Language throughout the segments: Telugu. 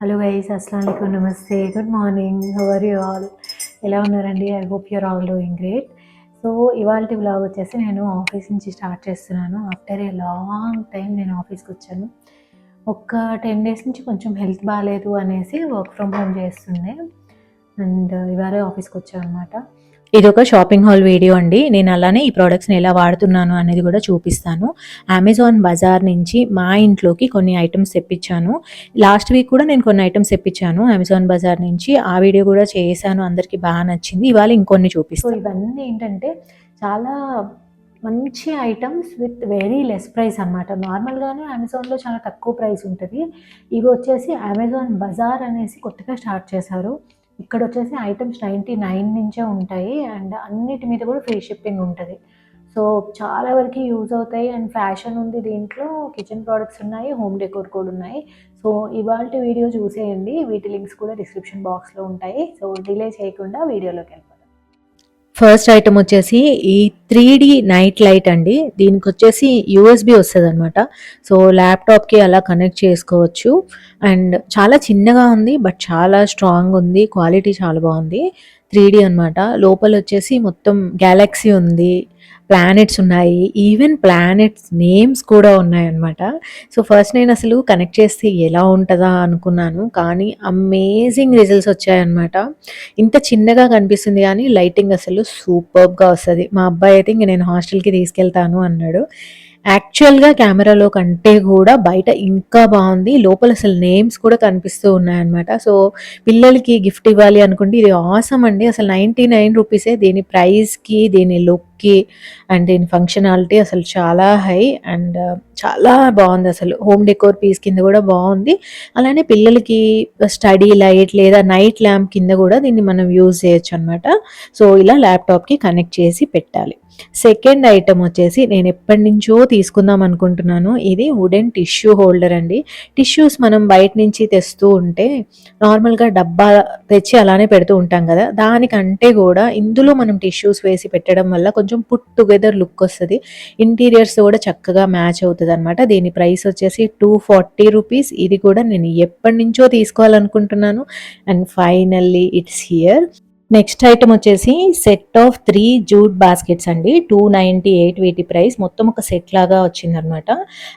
హలో గైస్, అస్సలాము అలైకుం, నమస్తే, good morning, how are you all? ఎలా ఉన్నారండి? I hope you're all doing great. So ఇవాల్టి వ్లాగ్ వచ్చేసి నేను ఆఫీస్ నుంచి స్టార్ట్ చేస్తున్నాను. ఆఫ్టర్ ఏ లాంగ్ టైం నేను ఆఫీస్కి వచ్చాను. ఒక 10 డేస్ నుంచి కొంచెం హెల్త్ బాగాలేదు అనేసి వర్క్ ఫ్రమ్ హోమ్ చేస్తుండే అండ్ ఇవాళ ఆఫీస్కి వచ్చాను అనమాట. ఇదొక షాపింగ్ హాల్ వీడియో అండి. నేను అలానే ఈ ప్రోడక్ట్స్ని ఎలా వాడుతున్నాను అనేది కూడా చూపిస్తాను. అమెజాన్ బజార్ నుంచి మా ఇంట్లోకి కొన్ని ఐటమ్స్ తెప్పించాను. లాస్ట్ వీక్ కూడా నేను కొన్ని ఐటమ్స్ తెప్పించాను అమెజాన్ బజార్ నుంచి. ఆ వీడియో కూడా చేశాను, అందరికీ బాగా నచ్చింది. ఇవాళ ఇంకొన్ని చూపిస్తాను. సో ఇవన్నీ ఏంటంటే చాలా మంచి items with very less price అనమాట. నార్మల్గానే అమెజాన్లో చాలా తక్కువ ప్రైస్ ఉంటుంది. ఇవి వచ్చేసి అమెజాన్ బజార్ అనేసి కొత్తగా స్టార్ట్ చేశారు. ఇక్కడ వచ్చేసి ఐటమ్స్ 99 నుంచే ఉంటాయి అండ్ అన్నిటి మీద కూడా ఫ్రీ షిప్పింగ్ ఉంటుంది. సో చాలా వరకు యూజ్ అవుతాయి అండ్ ఫ్యాషన్ ఉంది దీంట్లో, కిచెన్ ప్రోడక్ట్స్ ఉన్నాయి, హోమ్ డెకోర్ కూడా ఉన్నాయి. సో ఇవాల్టి వీడియో చూసేయండి, వీటి లింక్స్ కూడా డిస్క్రిప్షన్ బాక్స్లో ఉంటాయి. సో డిలే చేయకుండా వీడియోలోకి వెళ్ళిపోతాం. ఫస్ట్ ఐటమ్ వచ్చేసి ఈ 3D నైట్ లైట్ అండి. దీనికి వచ్చేసి యూఎస్బి వస్తుంది అనమాట. సో ల్యాప్టాప్కి అలా కనెక్ట్ చేసుకోవచ్చు అండ్ చాలా చిన్నగా ఉంది బట్ చాలా స్ట్రాంగ్ ఉంది, క్వాలిటీ చాలా బాగుంది. 3D అనమాట. లోపల వచ్చేసి మొత్తం గ్యాలక్సీ ఉంది, ప్లానెట్స్ ఉన్నాయి, ఈవెన్ ప్లానెట్స్ నేమ్స్ కూడా ఉన్నాయన్నమాట. సో ఫస్ట్ నేను అసలు కనెక్ట్ చేస్తే ఎలా ఉంటుందా అనుకున్నాను, కానీ అమేజింగ్ రిజల్ట్స్ వచ్చాయన్నమాట. ఇంత చిన్నగా కనిపిస్తుంది కానీ లైటింగ్ అసలు సూపర్గా వస్తుంది. మా అబ్బాయి అయితే ఇంక నేను హాస్టల్కి తీసుకెళ్తాను అన్నాడు. యాక్చువల్గా కెమెరాలో కంటే కూడా బయట ఇంకా బాగుంది. లోపల అసలు నేమ్స్ కూడా కనిపిస్తూ ఉన్నాయన్నమాట. సో పిల్లలకి గిఫ్ట్ ఇవ్వాలి అనుకుంటే ఇది ఆసమ్ అండి. అసలు 99 రూపీసే. దీని ప్రైస్కి, దీని లుక్కి అండ్ దీని ఫంక్షనాలిటీ అసలు చాలా హై అండ్ చాలా బాగుంది. అసలు హోమ్ డెకోర్ పీస్ కింద కూడా బాగుంది. అలానే పిల్లలకి స్టడీ లైట్ లేదా నైట్ ల్యాంప్ కింద కూడా దీన్ని మనం యూజ్ చేయొచ్చు అనమాట. సో ఇలా ల్యాప్టాప్కి కనెక్ట్ చేసి పెట్టాలి. సెకండ్ ఐటమ్ వచ్చేసి నేను ఎప్పటి నుంచో తీసుకుందాం అనుకుంటున్నాను. ఇది వుడెన్ టిష్యూ హోల్డర్ అండి. టిష్యూస్ మనం బయట నుంచి తెస్తూ ఉంటే నార్మల్గా డబ్బా తెచ్చి అలానే పెడుతూ ఉంటాం కదా, దానికంటే కూడా ఇందులో మనం టిష్యూస్ వేసి పెట్టడం వల్ల కొంచెం పుట్ టుగెదర్ లుక్ వస్తుంది. ఇంటీరియర్స్ కూడా చక్కగా మ్యాచ్ అవుతుంది అనమాట. దీని ప్రైస్ వచ్చేసి 240 రూపీస్. ఇది కూడా నేను ఎప్పటి నుంచో తీసుకోవాలనుకుంటున్నాను and finally it's here. Next item వచ్చేసి సెట్ ఆఫ్ 3 జూట్ బాస్కెట్స్ అండి. 298 వీటి ప్రైస్. మొత్తం ఒక సెట్ లాగా వచ్చిందనమాట.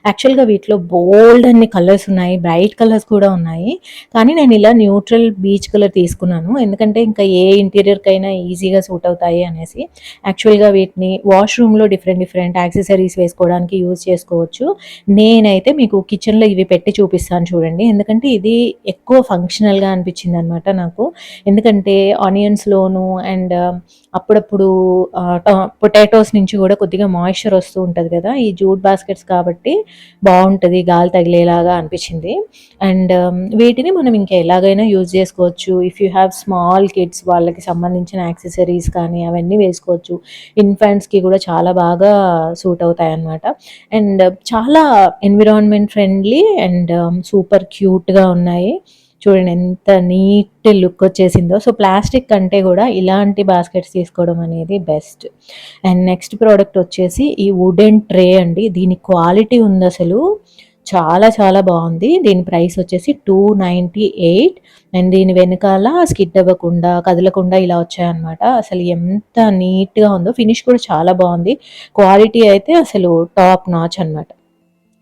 యాక్చువల్గా వీటిలో బోల్డ్ అన్ని కలర్స్ ఉన్నాయి, బ్రైట్ కలర్స్ కూడా ఉన్నాయి. కానీ నేను ఇలా న్యూట్రల్ బీచ్ కలర్ తీసుకున్నాను, ఎందుకంటే ఇంకా ఏ ఇంటీరియర్కైనా ఈజీగా సూట్ అవుతాయి అనేసి. యాక్చువల్గా వీటిని వాష్రూమ్లో డిఫరెంట్ యాక్సెసరీస్ వేసుకోవడానికి యూజ్ చేసుకోవచ్చు. నేనైతే మీకు కిచెన్లో ఇవి పెట్టి చూపిస్తాను చూడండి, ఎందుకంటే ఇది ఎక్కువ ఫంక్షనల్గా అనిపించింది అనమాట నాకు. ఎందుకంటే ఆనియన్స్లోను అండ్ అప్పుడప్పుడు పొటాటోస్ నుంచి కూడా కొద్దిగా మాయిశ్చర్ వస్తూ ఉంటుంది కదా ఈ జూట్ బాస్కెట్స్, కాబట్టి బాగుంటుంది, గాలి తగిలేలాగా అనిపించింది. అండ్ వీటిని మనం ఇంకా ఎలాగైనా యూజ్ చేసుకోవచ్చు. If you have small kids, వాళ్ళకి సంబంధించిన యాక్సెసరీస్ కానీ అవన్నీ వేసుకోవచ్చు. ఇన్ఫాంట్స్కి కూడా చాలా బాగా సూట్ అవుతాయి అన్నమాట. అండ్ చాలా ఎన్విరాన్మెంట్ ఫ్రెండ్లీ అండ్ సూపర్ క్యూట్గా ఉన్నాయి. చూడండి ఎంత నీట్ లుక్ వచ్చేసిందో. సో ప్లాస్టిక్ కంటే కూడా ఇలాంటి బాస్కెట్స్ తీసుకోవడం అనేది బెస్ట్. అండ్ నెక్స్ట్ ప్రోడక్ట్ వచ్చేసి ఈ వుడెన్ ట్రే అండి. దీని క్వాలిటీ ఉంది అసలు చాలా చాలా బాగుంది. దీని ప్రైస్ వచ్చేసి 298 అండ్ దీని వెనకాల స్కిడ్ అవ్వకుండా, కదలకుండా ఇలా వచ్చాయన్నమాట. అసలు ఎంత నీట్గా ఉందో, ఫినిష్ కూడా చాలా బాగుంది. క్వాలిటీ అయితే అసలు టాప్ నాచ్ అనమాట.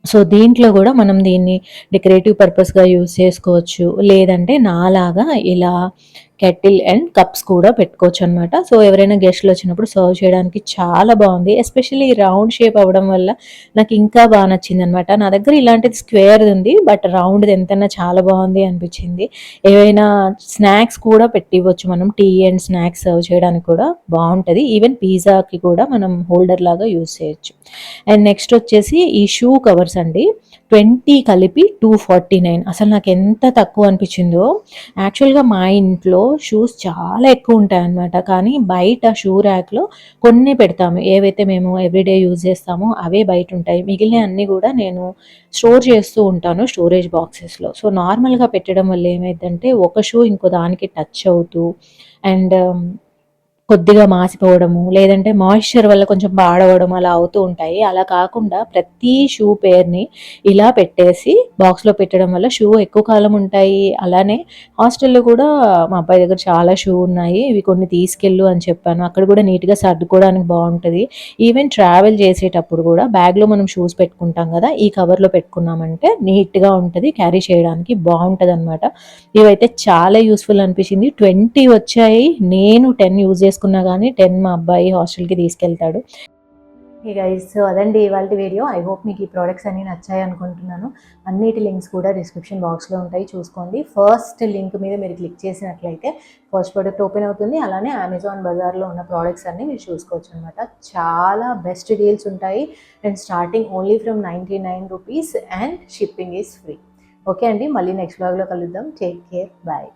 సో దీంట్లో కూడా మనం దీన్ని డెకరేటివ్ పర్పస్గా యూజ్ చేసుకోవచ్చు, లేదంటే నాలాగా ఇలా కెటిల్ అండ్ కప్స్ కూడా పెట్టుకోవచ్చు అనమాట. సో ఎవరైనా గెస్ట్లు వచ్చినప్పుడు సర్వ్ చేయడానికి చాలా బాగుంది. ఎస్పెషల్లీ రౌండ్ షేప్ అవ్వడం వల్ల నాకు ఇంకా బాగా నచ్చింది అనమాట. నా దగ్గర ఇలాంటిది స్క్వేర్ ఉంది బట్ రౌండ్ది ఎంతైనా చాలా బాగుంది అనిపించింది. ఏవైనా స్నాక్స్ కూడా పెట్టివ్వచ్చు మనం, టీ అండ్ స్నాక్స్ సర్వ్ చేయడానికి కూడా బాగుంటుంది. ఈవెన్ పిజ్జాకి కూడా మనం హోల్డర్ లాగా యూజ్ చేయొచ్చు. అండ్ నెక్స్ట్ వచ్చేసి ఈ షూ కవర్స్ అండి. 20 కలిపి 249. అసలు నాకు ఎంత తక్కువ అనిపించిందో. యాక్చువల్గా మా ఇంట్లో షూస్ చాలా ఎక్కువ ఉంటాయి అన్నమాట, కానీ బయట షూ ర్యాక్లో కొన్ని పెడతాము. ఏవైతే మేము ఎవ్రీడే యూజ్ చేస్తామో అవే బయట ఉంటాయి, మిగిలిన అన్నీ కూడా నేను స్టోర్ చేస్తూ ఉంటాను స్టోరేజ్ బాక్సెస్లో. సో నార్మల్గా పెట్టడం వల్ల ఏమైందంటే ఒక షూ ఇంకో దానికి టచ్ అవుతూ అండ్ కొద్దిగా మాసిపోవడము, లేదంటే మాయిశ్చర్ వల్ల కొంచెం పాడవడం అలా అవుతూ ఉంటాయి. అలా కాకుండా ప్రతి షూ పేర్‌ని ఇలా పెట్టేసి బాక్స్‌లో పెట్టడం వల్ల షూ ఎక్కువ కాలం ఉంటాయి. అలానే హాస్టల్‌లో కూడా మా అబ్బాయి దగ్గర చాలా షూ ఉన్నాయి. ఇవి కొన్ని తీసుకెళ్ళు అని చెప్పాను. అక్కడ కూడా నీట్‌గా సర్దుకోవడానికి బావుంటది. ఈవెన్ ట్రావెల్ చేసేటప్పుడు కూడా బ్యాగ్‌లో మనం షూస్ పెట్టుకుంటాం కదా! ఈ కవర్‌లో పెట్టుకున్నామంటే నీట్‌గా ఉంటది. క్యారీ చేయడానికి బావుంటదనమాట. ఇవైతే చాలా యూస్‌ఫుల్ అనిపించింది. 20 వచ్చాయి. నేను 10 యూజ్ చేసుకున్నా గానీ 10 మా అబ్బాయి హాస్టల్‌కి తీసుకెళ్తాడు. హే గైస్, సో అదండి ఇవాల్టి వీడియో. ఐ హోప్ మీకు ఈ ప్రొడక్ట్స్ అన్నీ నచ్చాయి అనుకుంటున్నాను. అన్నిటి లింక్స్ కూడా డిస్క్రిప్షన్ బాక్స్‌లో ఉంటాయి, చూసుకోండి. ఫస్ట్ లింక్ మీద మీరు క్లిక్ చేసినట్లయితే ఫస్ట్ ప్రొడక్ట్ ఓపెన్ అవుతుంది. అలానే అమెజాన్ బజార్‌లో ఉన్న ప్రొడక్ట్స్ అన్నీ మీరు చూసుకోవచ్చు అనమాట. చాలా బెస్ట్ డీల్స్ ఉంటాయి and starting only from ₹99 and shipping is free. Okay అండి, మళ్ళీ నెక్స్ట్ వ్లాగ్‌లో కలుద్దాం. Take care, bye.